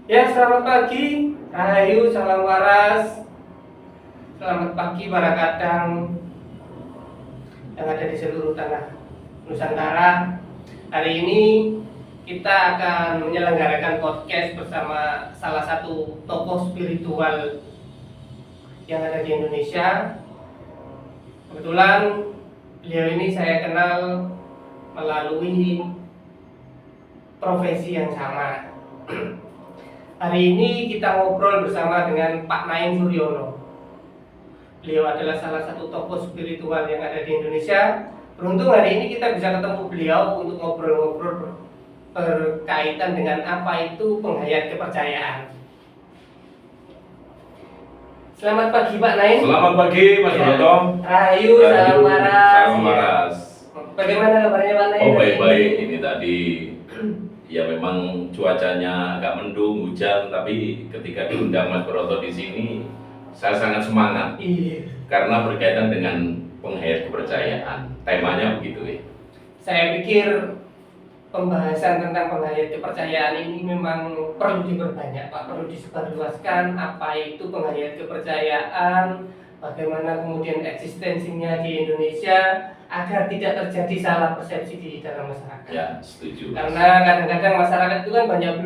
Ya, selamat pagi, Rahayu, salam waras. Selamat pagi para kadang yang ada di seluruh tanah Nusantara. Hari ini kita akan menyelenggarakan podcast bersama salah satu tokoh spiritual yang ada di Indonesia. Kebetulan beliau ini saya kenal melalui profesi yang sama. Hari ini kita ngobrol bersama dengan Pak Naim Suryono. Beliau adalah salah satu tokoh spiritual yang ada di Indonesia. Beruntung hari ini kita bisa ketemu beliau untuk ngobrol-ngobrol berkaitan dengan apa itu penghayat kepercayaan. Selamat pagi Pak Naim. Selamat pagi Mas Broto. Rahayu, salam waras. Salam waras. Bagaimana kabarnya Pak Naim? Oh baik-baik, ini tadi ya memang cuacanya agak mendung, hujan, tapi ketika diundang Mas Broto di sini saya sangat semangat. Iya. Karena berkaitan dengan penghayat kepercayaan. Temanya begitu ya. Saya pikir pembahasan tentang penghayat kepercayaan ini memang perlu diperbanyak Pak, perlu disebarluaskan apa itu penghayat kepercayaan, bagaimana kemudian eksistensinya di Indonesia agar tidak terjadi salah persepsi di dalam masyarakat. Ya, setuju. Karena kadang-kadang masyarakat itu kan banyak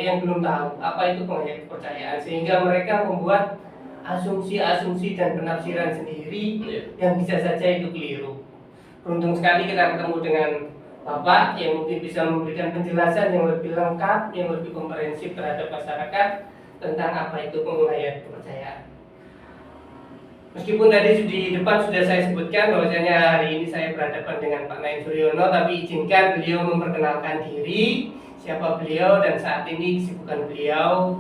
yang belum tahu apa itu penghayat kepercayaan, sehingga mereka membuat asumsi-asumsi dan penafsiran sendiri yang bisa saja itu keliru. Beruntung sekali kita ketemu dengan Bapak yang mungkin bisa memberikan penjelasan yang lebih lengkap, yang lebih komprehensif terhadap masyarakat tentang apa itu penghayat kepercayaan. Meskipun tadi di depan sudah saya sebutkan bahwasanya hari ini saya berhadapan dengan Pak Naim Suryono, tapi izinkan beliau memperkenalkan diri, siapa beliau dan saat ini kesibukan beliau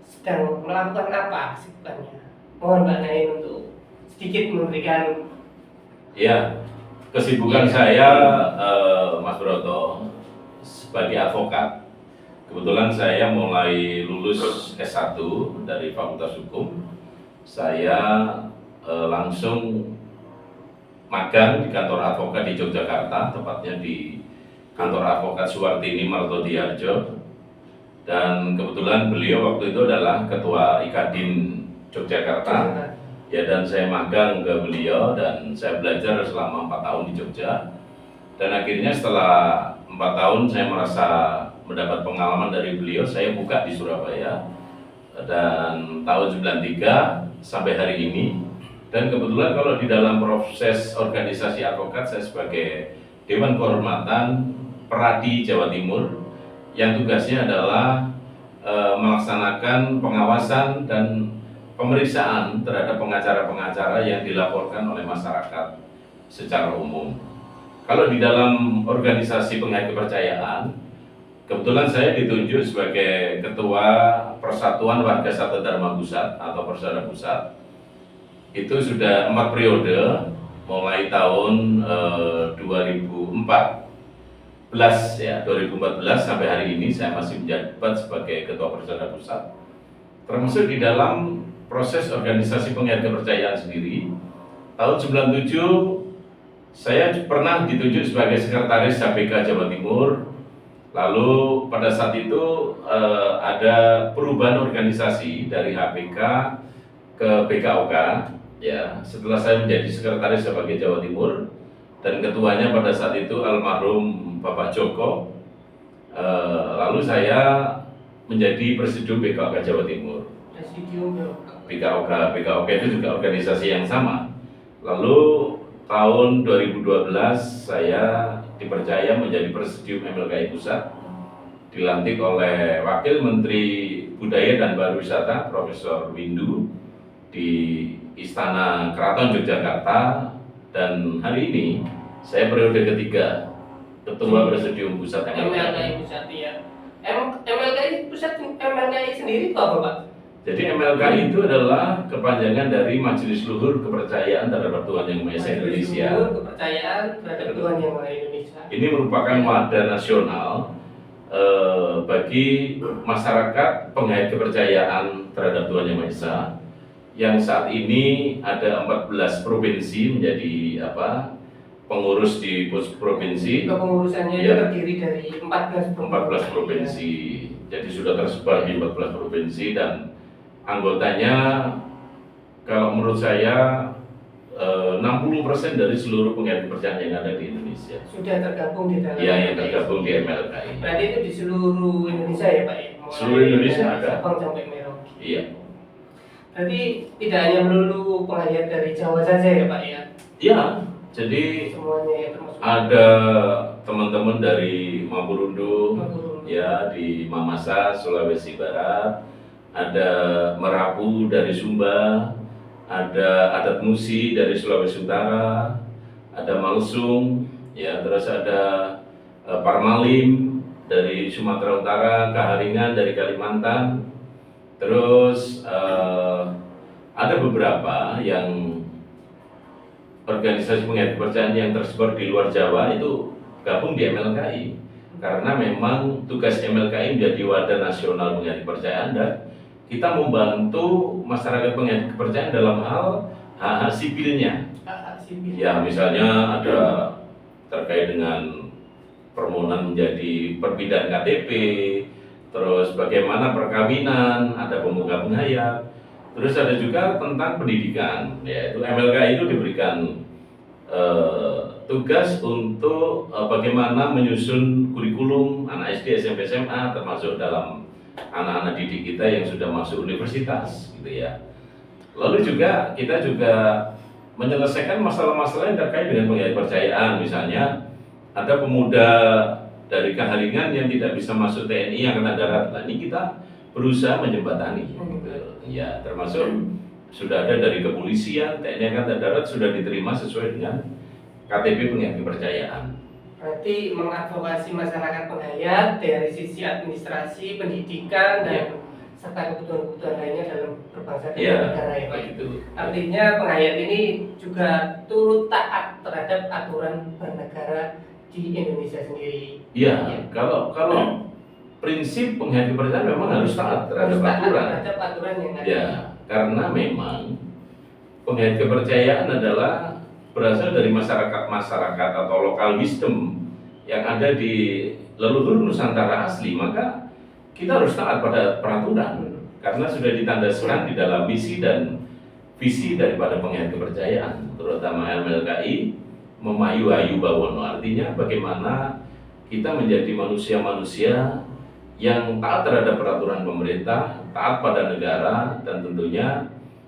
sedang melakukan apa kesibukannya. Mohon Pak Naim untuk sedikit memberikan. Ya, kesibukan saya Mas Broto sebagai advokat. Kebetulan saya mulai lulus S1 dari Fakultas Hukum. Saya langsung magang di kantor advokat di Yogyakarta, tepatnya di kantor advokat Suwartini Martodiarjo. Dan kebetulan beliau waktu itu adalah ketua IKADIN Yogyakarta. Ya, dan saya magang ke beliau dan saya belajar selama 4 tahun di Jogja. Dan akhirnya setelah 4 tahun saya merasa mendapat pengalaman dari beliau, saya buka di Surabaya. Dan tahun 93 sampai hari ini. Dan kebetulan kalau di dalam proses organisasi advokat, saya sebagai Dewan Kehormatan Peradi Jawa Timur yang tugasnya adalah melaksanakan pengawasan dan pemeriksaan terhadap pengacara-pengacara yang dilaporkan oleh masyarakat secara umum. Kalau di dalam organisasi penghayat kepercayaan, kebetulan saya ditunjuk sebagai Ketua Persatuan Warga Sata Dharma Pusat atau Persada Pusat. Itu sudah 4 periode, mulai tahun 2014 ya, 2014 sampai hari ini saya masih menjabat sebagai Ketua Persada Pusat. Termasuk di dalam proses organisasi penghayat kepercayaan sendiri. Tahun 97 saya pernah ditunjuk sebagai Sekretaris HPK Jawa Timur. Lalu pada saat itu ada perubahan organisasi dari HPK ke BKOK. Ya, setelah saya menjadi sekretaris sebagai Jawa Timur dan ketuanya pada saat itu almarhum Bapak Joko. Lalu saya menjadi Presidium BKOK Jawa Timur. BKOK itu juga organisasi yang sama. Lalu tahun 2012 saya dipercaya menjadi Presidium MLKI Pusat, dilantik oleh Wakil Menteri Budaya dan Pariwisata Profesor Windu di Istana Keraton Yogyakarta. Dan hari ini saya periode ketiga Ketua Presidium Pusat MLKI Pusat. Ya. MLKI Pusat, MLKI sendiri itu apa Pak? Jadi MLKI itu adalah kepanjangan dari Majelis Luhur Kepercayaan terhadap Tuhan Yang Maha Esa Indonesia. Kepercayaan terhadap Tuhan Yang Maha Indonesia. Ini merupakan wadah nasional bagi masyarakat penghayat kepercayaan terhadap Tuhan Yang Maha Esa, yang saat ini ada 14 provinsi menjadi pengurus di provinsi. Kepengurusannya itu Ya. terdiri dari 14 provinsi. Jadi sudah tersebar di 14 provinsi dan anggotanya kalau menurut saya 60% dari seluruh penggiat kepercayaan yang ada di Indonesia. Sudah tergabung di dalam. Ya, yang tergabung di MLKI. Berarti itu di seluruh Indonesia ya Pak ya? Mulai Seluruh Indonesia dari ada. Sabang sampai Merauke. Iya. Berarti tidak hanya melulu penghayat dari Jawa saja ya Pak ya? Iya, jadi Semuanya ya termasuk. ada teman-teman dari Mapurundo, Mapurundo. ya di Mamasa, Sulawesi Barat, ada Merapu dari Sumba, ada adat Musi dari Sulawesi Utara, ada Malsung, ya terus ada Parmalim dari Sumatera Utara, Kaharingan dari Kalimantan, terus ada beberapa yang organisasi penggiat kepercayaan yang tersebar di luar Jawa itu gabung di MLKI karena memang tugas MLKI menjadi wadah nasional penggiat kepercayaan dan kita membantu masyarakat penggiat kepercayaan dalam hal hak-hak sipilnya. Ya misalnya ada terkait dengan permohonan menjadi perpindahan KTP, terus bagaimana perkawinan, ada pemuka penghayat, terus ada juga tentang pendidikan, yaitu MLKI itu diberikan tugas untuk bagaimana menyusun kurikulum anak SD, SMP, SMA, termasuk dalam anak-anak didik kita yang sudah masuk universitas, gitu ya. Lalu juga kita juga menyelesaikan masalah-masalah yang terkait dengan penggiat kepercayaan, misalnya ada pemuda dari Kaharingan yang tidak bisa masuk TNI Angkatan Darat, nah ini kita berusaha menjembatani, ya termasuk sudah ada dari kepolisian, TNI Angkatan Darat sudah diterima sesuai dengan KTP penggiat kepercayaan. Berarti mengadvokasi masyarakat penghayat dari sisi administrasi, pendidikan, dan serta kebutuhan-kebutuhan lainnya dalam berbangsa dan negara ya Pak. Begitu. Artinya penghayat ini juga turut taat terhadap aturan bernegara di Indonesia sendiri. Iya, kalau prinsip penggiat kepercayaan memang harus taat terhadap aturan. Terhadap aturan yang ada. Ya, karena memang penggiat kepercayaan adalah berasal dari masyarakat atau lokal wisdom yang ada di leluhur Nusantara asli, maka kita harus taat pada peraturan karena sudah ditandaskan di dalam misi dan visi daripada penggiat kepercayaan, terutama MLKI Memayu Hayu Bawono, artinya bagaimana kita menjadi manusia-manusia yang taat terhadap peraturan pemerintah, taat pada negara, dan tentunya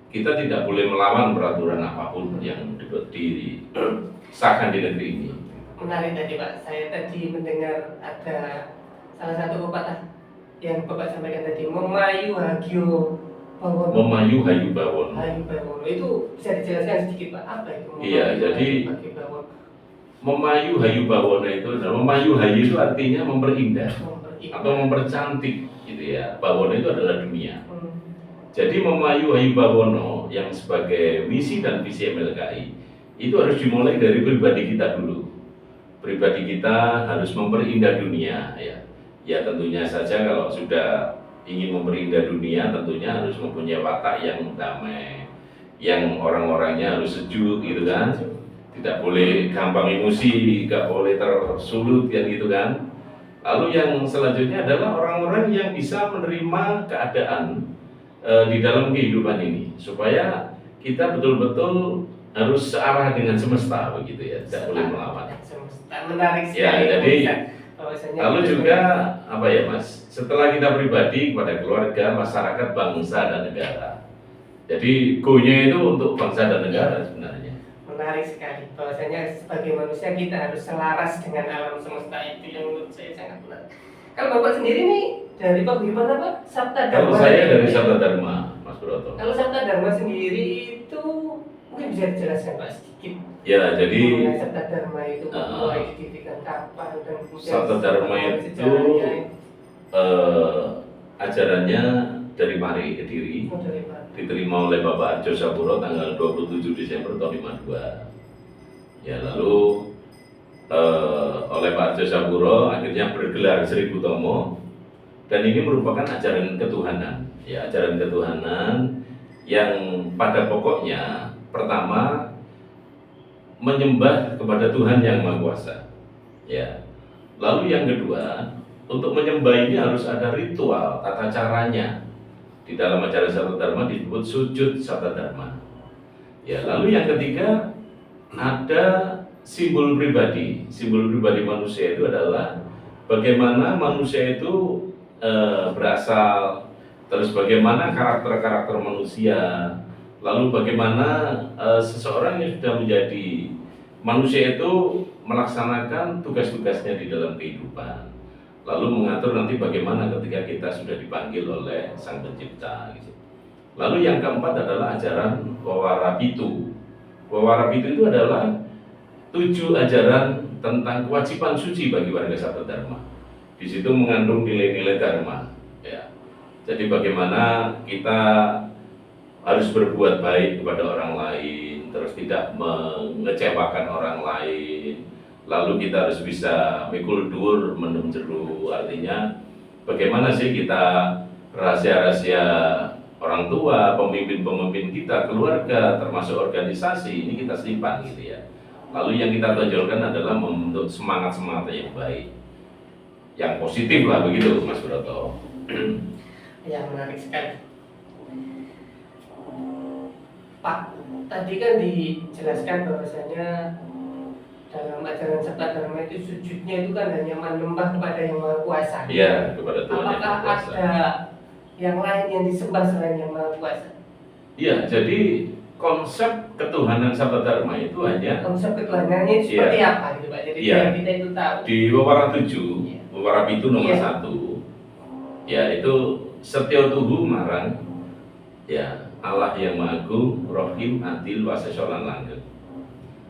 kita tidak boleh melawan peraturan apapun yang disahkan di negeri ini. Menarik tadi Pak, saya tadi mendengar ada salah satu pepatah yang Bapak sampaikan tadi, Memayu Hayu Bawono. Memayu Hayu Bawono. Hayu Bawono itu bisa dijelaskan sedikit Pak, apa itu? Iya, jadi Memayu Hayu Bawono itu adalah Memayu Hayu itu artinya memperindah atau mempercantik gitu ya. Bawono itu adalah dunia. Jadi Memayu Hayu Bawono yang sebagai misi dan visi MLKI itu harus dimulai dari pribadi kita dulu. Pribadi kita harus memperindah dunia ya. Ya tentunya saja kalau sudah ingin memperindah dunia tentunya harus mempunyai watak yang damai, yang orang-orangnya harus sejuk gitu kan. Tidak boleh gampang emosi, tidak boleh tersulut kan gitu kan. Lalu yang selanjutnya adalah orang-orang yang bisa menerima keadaan di dalam kehidupan ini supaya kita betul-betul harus searah dengan semesta begitu ya, tidak boleh melawan. Menarik sekali. Ya, jadi lalu juga apa ya Mas? Setelah kita pribadi kepada keluarga, masyarakat, bangsa dan negara. Jadi go-nya itu untuk bangsa dan negara sebenarnya. Menarik sekali. Bahwasanya sebagai manusia kita harus selaras dengan alam semesta, itu yang menurut saya sangat menarik. Kalau Bapak sendiri nih dari paguyuban apa? Sabta Dharma. Kalau saya dari Sabta Dharma, Mas Broto. Kalau Sabta Dharma sendiri itu mungkin bisa dijelaskan Pak sedikit. Ya, jadi Sabta Dharma itu mulai didirikan kapan dan kemudian Sabta Dharma itu ajarannya dari Mari Kediri, diterima oleh Bapak Arjo Sapuro tanggal 27 Desember tahun 52. Ya, lalu oleh Pak Arjo Sapuro akhirnya bergelar Sri Utomo, dan ini merupakan ajaran ketuhanan. Ya, ajaran ketuhanan yang pada pokoknya pertama menyembah kepada Tuhan yang Maha Kuasa. Ya. Lalu yang kedua, untuk menyembah ini harus ada ritual, tata caranya. Di dalam ajaran Satadharma disebut sujud Satadharma. Ya, lalu yang ketiga ada simbol pribadi. Simbol pribadi manusia itu adalah bagaimana manusia itu berasal, terus bagaimana karakter-karakter manusia, lalu bagaimana seseorang yang sudah menjadi manusia itu melaksanakan tugas-tugasnya di dalam kehidupan, lalu mengatur nanti bagaimana ketika kita sudah dipanggil oleh Sang Pencipta gitu. Lalu yang keempat adalah ajaran Wawarapitu. Wawarapitu itu adalah 7 ajaran tentang kewajiban suci bagi warga Satadharma. Di situ mengandung nilai-nilai dharma. Ya. Jadi bagaimana kita harus berbuat baik kepada orang lain, terus tidak mengecewakan orang lain. Lalu kita harus bisa mikul dur mendem jeru, artinya bagaimana sih kita rahasia-rahasia orang tua, pemimpin-pemimpin kita, keluarga, termasuk organisasi ini kita simpan gitu ya. Lalu yang kita tonjolkan adalah membentuk semangat-semangat yang baik, yang positif lah begitu Mas Broto. Ya, menarik sekali. Pak, tadi kan dijelaskan bahwasanya dalam ajaran Satadharma itu sujudnya itu kan hanya menyembah kepada yang Maha Kuasa. Iya, kepada Tuhan yang Apakah Maha Kuasa. ada yang lain yang disembah selain yang Maha Kuasa? Iya, jadi konsep ketuhanan Satadharma itu hanya Konsep ketuhanannya seperti apa gitu Pak? Jadi Iya. biar kita itu tahu. di Wawara 7, Iya. Wawarapitu nomor Iya. 1, ya itu Setyo Tuhu Marang, ya Allah yang Maha Agung, Rohim, Adil, Wasesya lan Langgeng.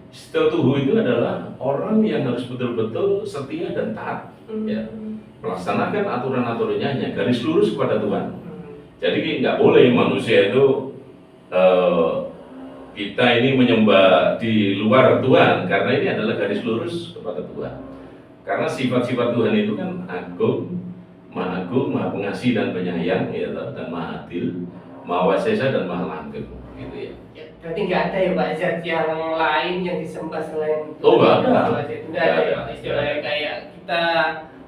Setyo Tuhu itu adalah orang yang harus betul-betul setia dan taat, ya, melaksanakan aturan-aturannya hanya garis lurus kepada Tuhan. Jadi nggak boleh manusia itu kita ini menyembah di luar Tuhan, karena ini adalah garis lurus kepada Tuhan. Karena sifat-sifat Tuhan itu kan agung, Maha pengasih dan penyayang, ya, dan Maha Adil, Maha Wasesa dan Maha Langgeng, gitu ya. Ya, berarti nggak ada ya Pak zat yang lain yang disembah selain Oh, nggak ada. Nggak ada ya Pak. Istilahnya kayak kita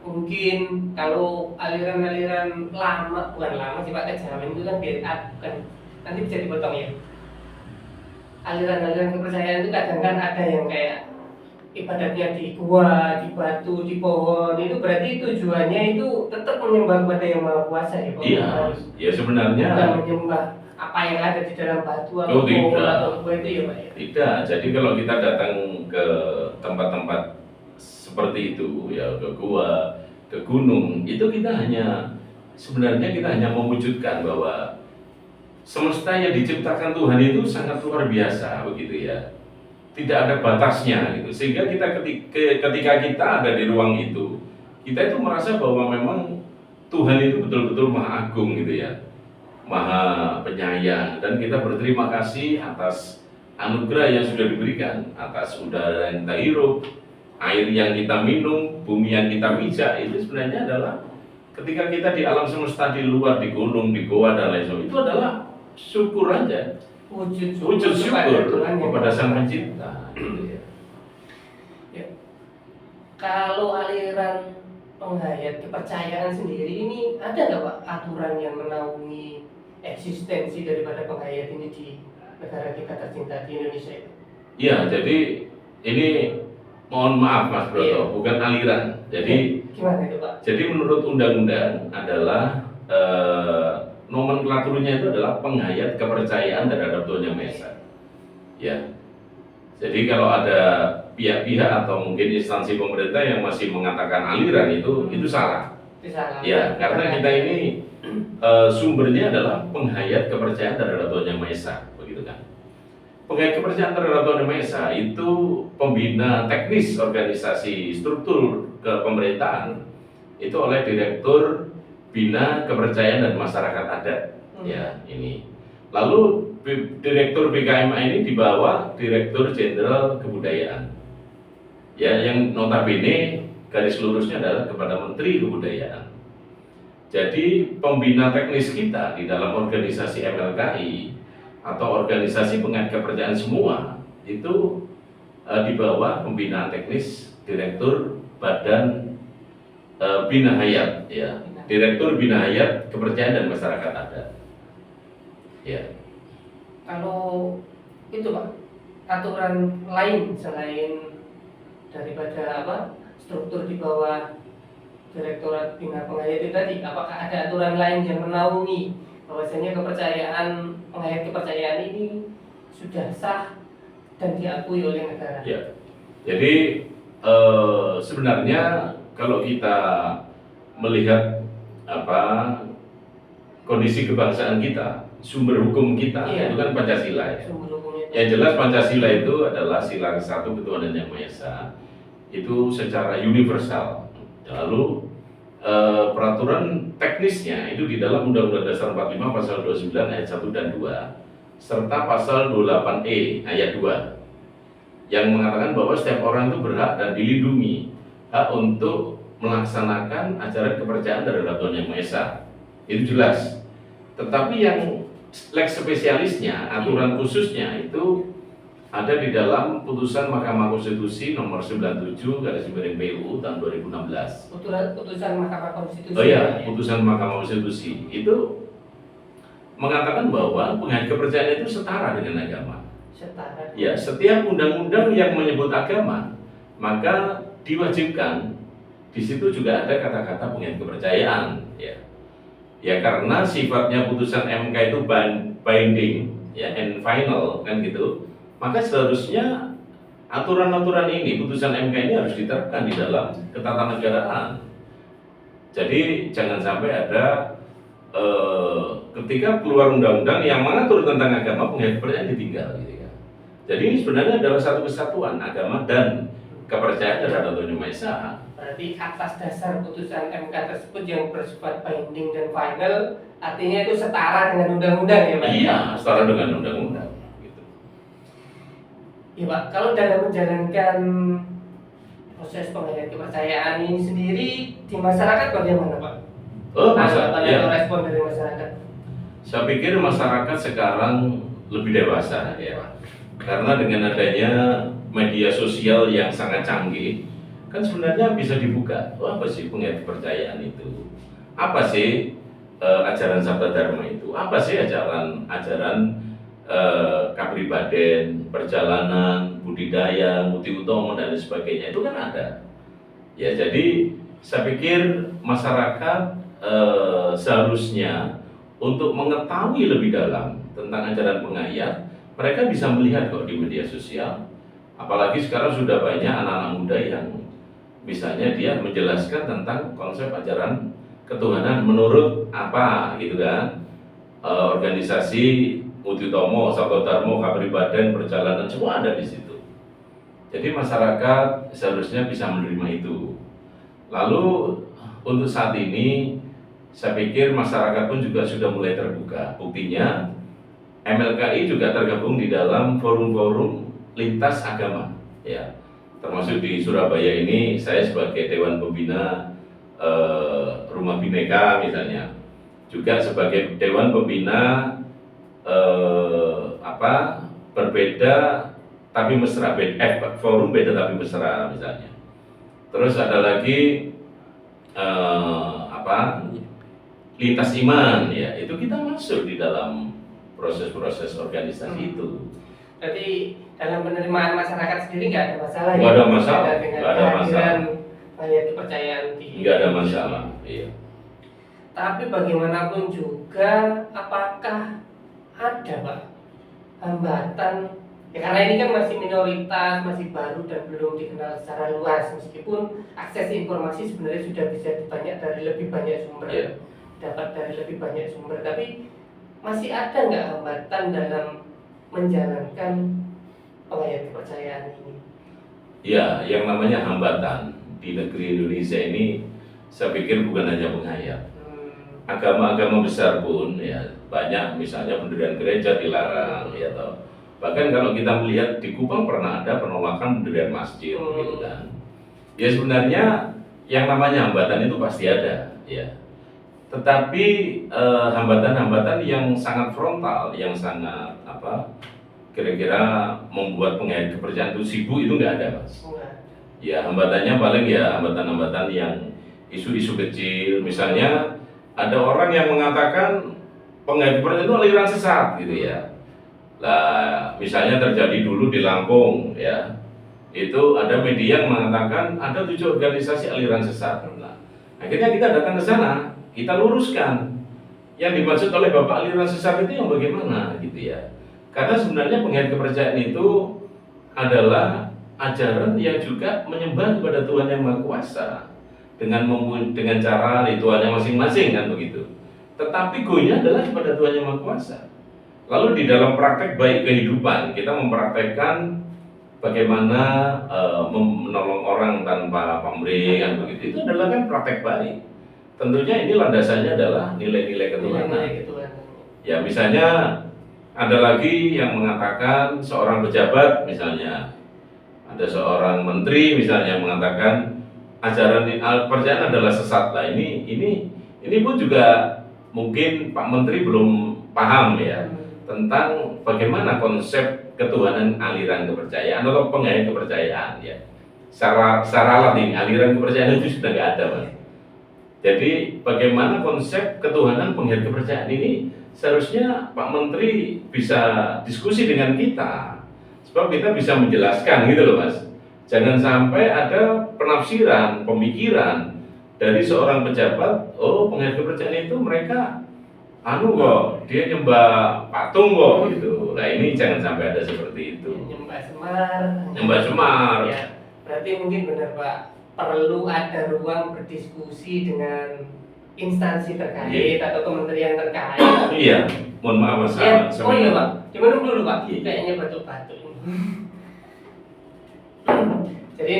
mungkin kalau aliran-aliran lama, bukan lama sih Pak, kejawen itu kan bid'ah, bukan, nanti bisa dipotong ya. Aliran-aliran kepercayaan itu kadang kan ada yang kayak ibadatnya di gua, di batu, di pohon, itu berarti tujuannya itu tetap menyembah kepada yang Maha Kuasa ya Pak? Iya, ya sebenarnya Bukan menyembah apa yang ada di dalam batu atau Oh, pohon tidak. atau gua itu ya Pak ya? tidak. Jadi kalau kita datang ke tempat-tempat seperti itu, ya ke gua, ke gunung, itu kita sebenarnya kita hanya mewujudkan bahwa semesta yang diciptakan Tuhan itu sangat luar biasa, begitu ya. Tidak ada batasnya gitu. Sehingga kita ketika kita ada di ruang itu, kita itu merasa bahwa memang Tuhan itu betul-betul Maha Agung gitu ya. Maha penyayang, dan kita berterima kasih atas anugerah yang sudah diberikan, atas udara yang kita hirup, air yang kita minum, bumi yang kita pijak. Itu sebenarnya adalah ketika kita di alam semesta, di luar, di gunung, di goa dan lain sebagainya, itu adalah syukur aja. Wujud Wujud syukur Tuhan yang kepada Maha Sang Kuasa. Pencipta, gitu ya. Ya. Kalau aliran penghayat kepercayaan sendiri ini ada nggak Pak aturan yang menaungi eksistensi daripada penghayat ini di negara kita tercinta di Indonesia itu? Iya, jadi ini mohon maaf Mas Broto, Iya. bukan aliran. Jadi Gimana itu Pak? Jadi menurut undang-undang adalah nomenklaturnya itu adalah penghayat kepercayaan terhadap Tuhan Yang Maha Esa. Ya. Jadi kalau ada pihak-pihak atau mungkin instansi pemerintah yang masih mengatakan aliran itu salah. Itu salah. Ya, karena kita ini sumbernya adalah penghayat kepercayaan terhadap Tuhan Yang Maha Esa, begitu kan? Penghayat kepercayaan terhadap Tuhan Yang Maha Esa itu pembina teknis organisasi struktur kepemerintahan itu oleh Direktur Bina Kepercayaan dan Masyarakat Adat. Ya, ini. Lalu Direktur BKMA ini di bawah Direktur Jenderal Kebudayaan. Ya, yang notabene garis lurusnya adalah kepada Menteri Kebudayaan. Jadi pembina teknis kita di dalam organisasi MLKI atau organisasi penghayat kepercayaan semua itu di bawah pembinaan teknis Direktur Badan Bina Hayat, ya. Direktur Bina Hayat Kepercayaan dan Masyarakat Adat. Ya. Kalau itu Pak, aturan lain selain daripada struktur di bawah Direktorat Bina Penghayat itu tadi, apakah ada aturan lain yang menaungi bahwasanya kepercayaan penghayat kepercayaan ini sudah sah dan diakui oleh negara? Ya. Jadi sebenarnya kalau kita melihat kondisi kebangsaan kita, sumber hukum kita itu kan Pancasila ya. Yang jelas Pancasila itu adalah sila satu ketuhanan yang Maha Esa, itu secara universal. Lalu peraturan teknisnya itu di dalam Undang-Undang Dasar 45 pasal 29 ayat 1 dan 2 serta pasal 28E ayat 2 yang mengatakan bahwa setiap orang itu berhak dan dilindungi hak untuk melaksanakan ajaran kepercayaan terhadap Tuhan Yang Maha Esa. Itu jelas. Tetapi yang lex spesialisnya, aturan khususnya itu ada di dalam putusan Mahkamah Konstitusi nomor 97/PUU tahun 2016. Putusan Mahkamah Konstitusi. Oh iya, putusan Mahkamah Konstitusi itu mengatakan bahwa penghayat kepercayaan itu setara dengan agama. Setara. Ya, setiap undang-undang yang menyebut agama maka diwajibkan di situ juga ada kata-kata penghayat kepercayaan, ya. Ya karena sifatnya putusan MK itu binding, ya, and final kan gitu. Maka seharusnya aturan-aturan ini, putusan MK ini harus diterapkan di dalam ketatanegaraan. Jadi jangan sampai ada ketika keluar undang-undang yang mengatur tentang agama penghayat kepercayaan ditinggal, gitu ya. Jadi ini sebenarnya adalah satu kesatuan agama dan kepercayaan terhadap Tuhan Yang Maha Esa. Berarti atas dasar putusan MK tersebut yang bersifat binding dan final, artinya itu setara dengan undang-undang ya Pak? Iya, setara dengan undang-undang. Gitu. Iya Pak, kalau dalam menjalankan proses penghayat kepercayaan ini sendiri di masyarakat bagaimana Pak? Ya. Respon dari masyarakat? Saya pikir masyarakat sekarang lebih dewasa, ya. Karena dengan adanya media sosial yang sangat canggih, kan sebenarnya bisa dibuka. Oh, apa sih penghayat kepercayaan itu? Apa sih ajaran Sabda Dharma itu? Apa sih ajaran kapribaden, perjalanan, budidaya, muti utomo dan sebagainya itu kan ada. Ya, jadi saya pikir masyarakat seharusnya untuk mengetahui lebih dalam tentang ajaran penghayat, mereka bisa melihat kok di media sosial. Apalagi sekarang sudah banyak anak-anak muda yang misalnya dia menjelaskan tentang konsep ajaran ketuhanan menurut apa gitu kan, organisasi Muti Utomo, Sabda Dharma, Kapribaden, perjalanan semua ada di situ. Jadi masyarakat seharusnya bisa menerima itu. Lalu untuk saat ini saya pikir masyarakat pun juga sudah mulai terbuka. Buktinya MLKI juga tergabung di dalam forum-forum lintas agama, ya. Termasuk di Surabaya ini saya sebagai Dewan Pembina Rumah Bhinneka misalnya, juga sebagai Dewan Pembina berbeda tapi mesra, forum beda tapi mesra misalnya. Terus ada lagi lintas iman, ya, itu kita masuk di dalam proses-proses organisasi itu. Jadi dalam penerimaan masyarakat sendiri nggak ada masalah. Nggak ada masalah. Nggak ada masalah. Penghayat kepercayaan di. Nggak ada masalah. Iya. Tapi bagaimanapun juga, apakah ada Pak hambatan? Ya karena ini kan masih minoritas, masih baru dan belum dikenal secara luas. Meskipun akses informasi sebenarnya sudah bisa dari lebih banyak sumber. Yeah. Dapat dari lebih banyak sumber, tapi masih ada nggak hambatan dalam menjalankan penghayat kepercayaan ini? Ya, yang namanya hambatan di negeri Indonesia ini, saya pikir bukan hanya penghayat. Agama-agama besar pun, ya banyak, misalnya pendirian gereja dilarang, ya toh. Bahkan kalau kita melihat di Kupang pernah ada penolakan pendirian masjid, gitu kan. Ya sebenarnya yang namanya hambatan itu pasti ada, ya. Tetapi hambatan-hambatan yang sangat frontal, yang sangat kira-kira membuat penghayat kepercayaan itu sibuk itu nggak ada, Mas. Enggak. Ya hambatannya paling ya hambatan-hambatan yang isu-isu kecil, misalnya ada orang yang mengatakan penghayat kepercayaan itu aliran sesat gitu ya. Lah misalnya terjadi dulu di Lampung ya, itu ada media yang mengatakan ada 7 organisasi aliran sesat. Nah, akhirnya kita datang ke sana, kita luruskan yang dimaksud oleh Bapak aliran sesat itu yang bagaimana gitu ya. Karena sebenarnya penghayat kepercayaan itu adalah ajaran yang juga menyembah kepada Tuhan Yang Maha Kuasa dengan cara ritualnya masing-masing kan begitu. Tetapi goalnya adalah kepada Tuhan Yang Maha Kuasa. Lalu di dalam praktek baik kehidupan kita mempraktekkan bagaimana menolong orang tanpa pamrih kan begitu. Itu adalah kan praktek baik. Tentunya ini landasannya adalah nilai-nilai ketuhanan. Nilai ketuhanan. Ya misalnya ada lagi yang mengatakan seorang pejabat misalnya, ada seorang menteri misalnya mengatakan ajaran kepercayaan adalah sesat. Lah ini pun juga mungkin Pak Menteri belum paham ya tentang bagaimana konsep ketuhanan aliran kepercayaan atau penghayat kepercayaan ya. Secara alat ini aliran kepercayaan itu sudah nggak ada, Mas. Jadi bagaimana konsep ketuhanan penghayat kepercayaan ini seharusnya Pak Menteri bisa diskusi dengan kita, sebab kita bisa menjelaskan gitu loh, Mas. Jangan sampai ada penafsiran, pemikiran dari seorang pejabat, oh penghayat kepercayaan itu mereka kok, dia nyembah patung kok gitu. Nah ini jangan sampai ada seperti itu. Nyembah Semar. Nyembah Semar. Ya, berarti mungkin benar Pak, perlu ada ruang berdiskusi dengan instansi terkait atau kementerian terkait. Iya, mohon maaf Mas. Ya, oh iya Pak, diminum dulu Pak, kayaknya batuk-batuk. Jadi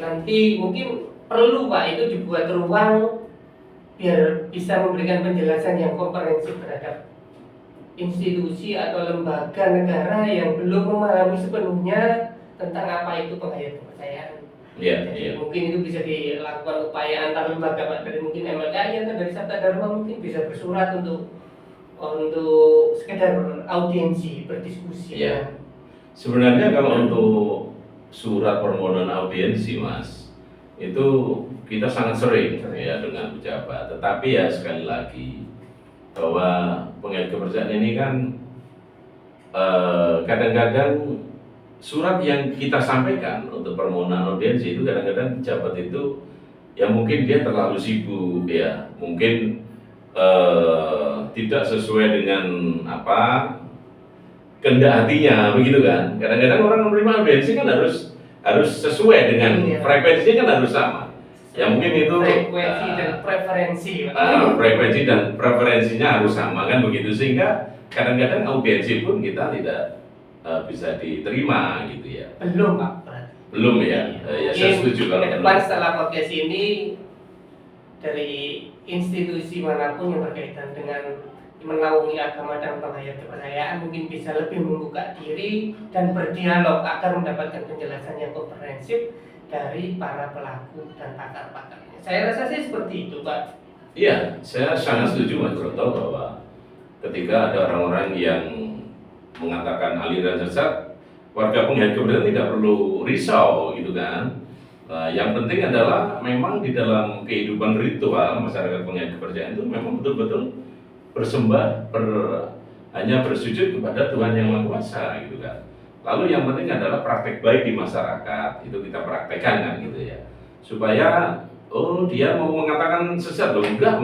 nanti mungkin perlu Pak itu dibuat ruang biar bisa memberikan penjelasan yang komprehensif terhadap institusi atau lembaga negara yang belum memahami sepenuhnya tentang apa itu penghayat kepercayaan. Iya, Jadi iya. mungkin itu bisa dilakukan upaya antar lembaga Pak, dari mungkin MLKI atau dari Sabta Dharma mungkin bisa bersurat untuk sekedar audiensi berdiskusi. Iya. Sebenarnya kalau untuk surat permohonan audiensi, Mas, itu kita sangat sering ya dengan pejabat. Tetapi ya sekali lagi bahwa penghayat kepercayaan ini kan kadang-kadang surat yang kita sampaikan untuk permohonan audiensi itu kadang-kadang pejabat itu ya mungkin dia terlalu sibuk ya, mungkin tidak sesuai dengan kehendak hatinya begitu kan. Kadang-kadang orang menerima audiensi kan harus sesuai dengan frekuensinya kan harus sama. Ya mungkin itu frekuensi dan preferensi. Frekuensi dan preferensinya harus sama kan begitu, sehingga kadang-kadang audiensi pun kita tidak bisa diterima gitu ya. Belum Pak, berarti. Belum ya. Ya saya setuju kalau ke depan setelah podcast ini dari institusi manapun yang berkaitan dengan menaungi agama dan penghayat kepercayaan mungkin bisa lebih membuka diri dan berdialog agar mendapatkan penjelasan yang komprehensif dari para pelaku dan pakar-pakarnya. Saya rasa sih seperti itu, Pak. Iya, saya sangat setuju Mas Broto bahwa ketika ada orang-orang yang mengatakan aliran sesat, warga penghayat kepercayaan tidak perlu risau gitu kan. Yang penting adalah memang di dalam kehidupan ritual masyarakat penghayat kepercayaan itu memang betul-betul bersembah, hanya bersujud kepada Tuhan Yang Maha Kuasa gitu kan. Lalu yang penting adalah praktek baik di masyarakat, itu kita praktekkan kan gitu ya. Supaya dia mau mengatakan sesat loh, enggak,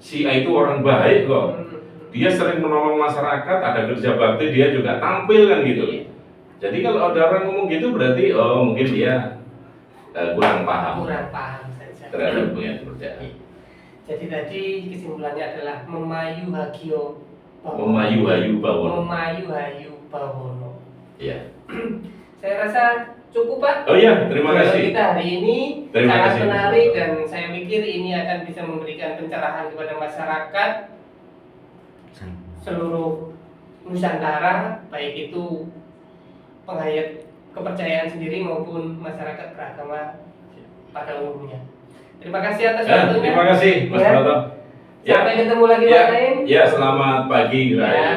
si A itu orang baik kok. Dia sering menolong masyarakat, ada kerja bakti, dia juga tampil kan gitu. Jadi kalau ada orang ngomong gitu berarti mungkin dia kurang paham saja terhadap penghayat kepercayaan. Jadi tadi kesimpulannya adalah memayu hagio Memayu hayu bawono. Memayu hayu bawono. Iya. Saya rasa cukup Pak. Oh iya, terima kasih. Kita hari ini Terima sangat kasih. menarik dan saya pikir ini akan bisa memberikan pencerahan kepada masyarakat seluruh Nusantara, baik itu penghayat kepercayaan sendiri maupun masyarakat beragama pada umumnya. Terima kasih atas waktunya. Terima kasih Mas Broto. Sampai ketemu lagi Pak Naim. Ya, selamat pagi Rai. Ya.